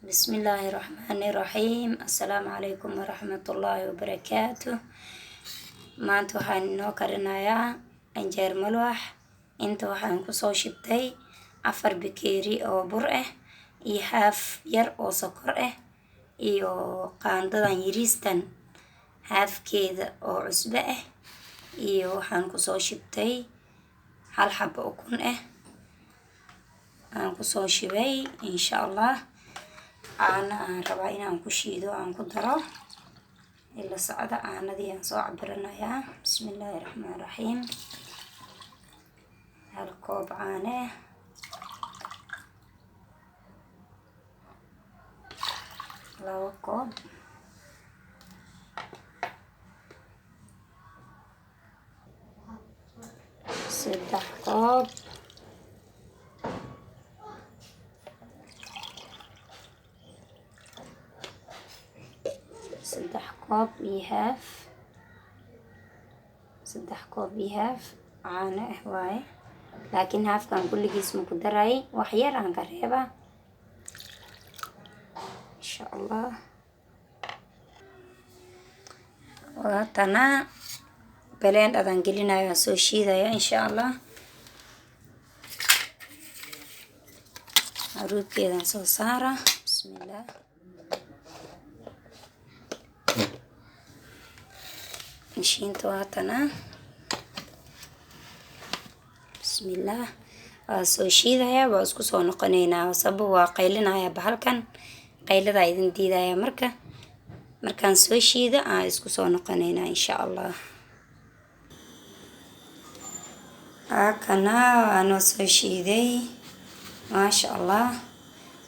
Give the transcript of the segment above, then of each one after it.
بسم الله الرحمن الرحيم. السلام عليكم ورحمة الله وبركاته. maanta waxaan inoo karinayaa canjeer malwax. Inta waxaan kusoo shibtay 4 bakeeri oo bur ah iyo haaf yar oo sokor ah iyo qaandadan yariistan haafkeeda oo cusbo ah iyo waxaan kusoo shibtay hal xabo ukun ah aan kusoo shibay insha Allah. caana aan rabaa inaan ku shiido aan ku daro ila socda caanadii aan soo cabiranayaa. bismillaahi raxmaani raxiim. hal koob caano ah, 2 koob, 3 koob, 3 koob iyo haaf, 3 koob iyo haaf caano ah waaye, laakiin haafkan kulligiis ma ku daray, wax yar aan ka reebaa insha Allah. waatana blend adaan gelinayo soo shiidaya insha Allah. haruubkeedan soo saara. bismillah. mashiinta waatana. bismillah. waa soo shiidaya, waa isku soo noqonaynaa sabab waa qaylinaya bahalkan, qaylada idin diidaya markaan soo shiido aan isku soo noqonaynaa insha Allah. kana waanoo soo shiiday maasha Allah,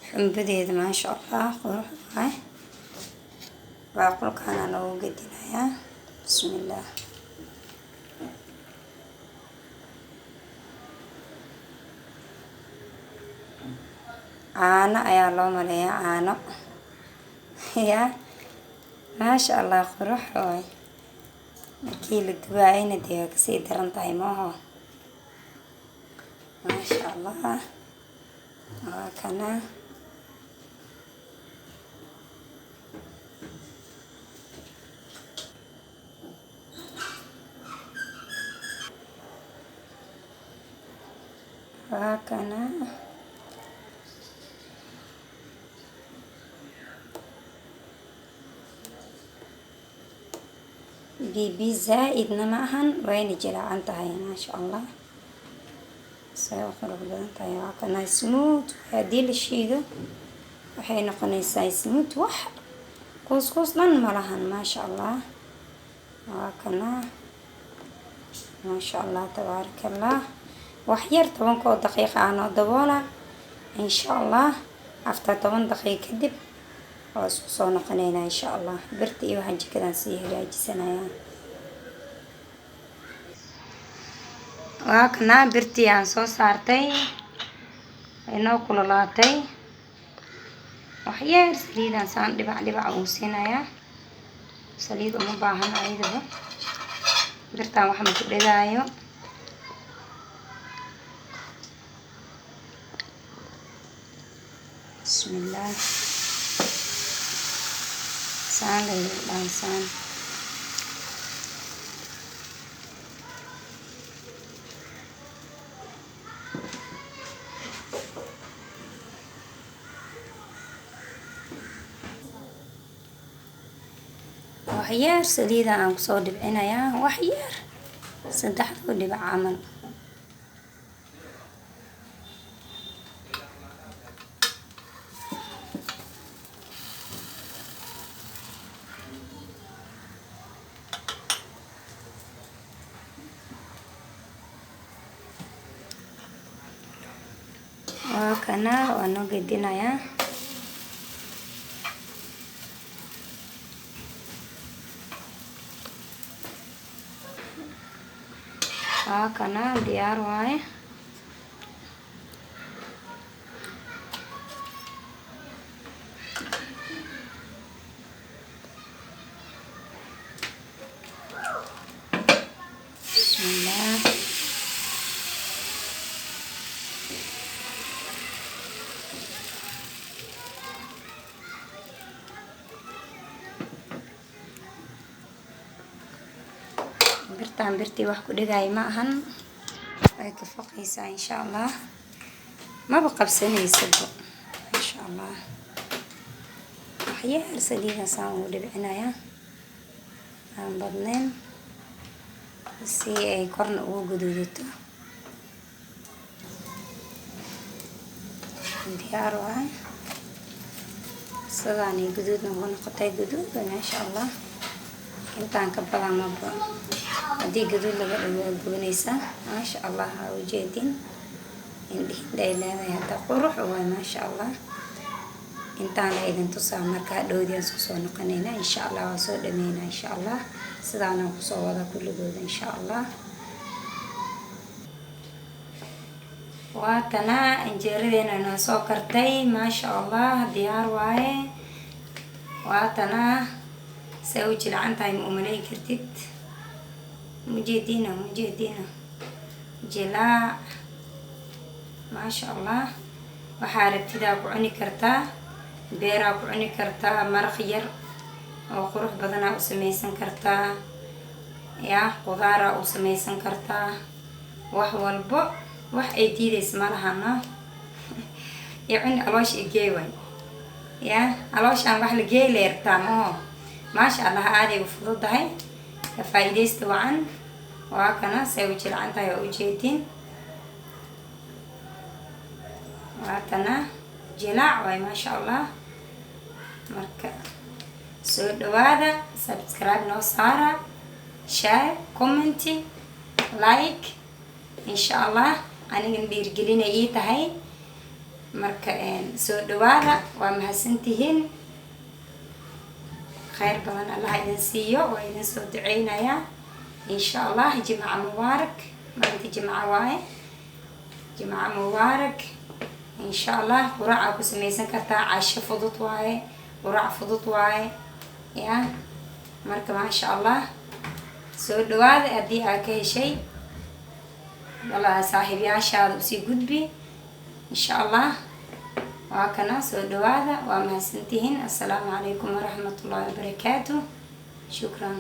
xumbadeeda maasha Allah qurux waay. baaqulkaana loogu gedinayaa. bismillah. caano ayaa loo maleeyaa, caano ya maasha Allah qurux waay. markii la dubaayna dee waa kasii daran tahay maaho. maasha Allah. waa kana waa kana bibi zaaidna ma ahan, wayna jilaacan tahay maasha Allah. say u qurux badan tahay. waa kana smooth. haddii la shiido waxay noqonaysaa smooth, wax kuuskuus dhan ma lahan maasha Allah. waa kana maasha Allah tabaarakallah. wax yar 10 daqiiqo aanoo daboola insha Allah. after 10 daqiiqo kadib waa isku soo noqonaynaa insha Allah. birta iyo waxaan jikadan sii hagaajisanayaa. waa kana birtii aan soo saartay inoo kululaatay. wax yar saliidaan saan dhibac ugu siinayaa. saliid uma baahana ayadaba, birtaan wax ma ku dhegaayo. bismillah. saan lagu dhaansaan. wax yar saliida aan kusoo dhibcinayaa, wax yar 3 dhibac camal. waa kana waa noo gedinayaa. waa kana diyaar waaye. bismillah. birtaan birtii wax ku dhigay ma ahan way ka faqaysaa insha Allah maba qabsanayso insha Allah waxyaar saliida saan u dhibcinaya aan badnayn si ay korna ugu guduudato diyaar waay sidaan ay guduudna ugu noqotay guduud masha Allah intaan ka badan maba haddii guduud laga dhigo waa gubanaysaa masha Allah ha ujeedin indhihiinay leedahay hadda qurux waay masha Allah intaan la idin tusaa markaa dhowdii aan soo noqonayna insha Allah waa soo dhameeyna insha Allah sidaan ku soo wada kulligooda insha Allah waatana injeeradeena noo soo kartay masha Allah diyaar waaye waatana say u jilcan tahay ma umalay kartid mujeedina jilaac masha Allah waxaa rabtidaa ku cuni kartaa beeraa ku cuni kartaa maraq yar oo qurux badanaa u samaysan kartaa yaa qudaaraa u samaysan kartaa wax walbo wax ay diidaysa malahana cuni aloosh igey way yaa alooshaan wax la geey leertaa maho masha Allah aaday u fududahay ka faa'iidaysta wacan waa kana say u jilcan tahay oo ujeedin waatana jilaac way masha Allah marka soo dhawaada subscribe noo saara share comment like insha Allah aniga dhiirgelinay ii tahay marka soo dhawaada waa mahadsantihiin khayr badan Allah idin siiyo waa idin soo duceynaya insha Allah jimca mubaarak maanta jimca waaye jimca mubaarak insha Allah quraac ku samaysan kartaa casho fudud waaye quraac fudud waaye yaa marka masha Allah soo dhawaada haddii aad ka heshay wala saaxiibayaashaada usii gudbi insha Allah waa kana soo dhawaada waa mahadsantihiin assalaamu calaykum waraxmatullaahi wabarakaatuh shukran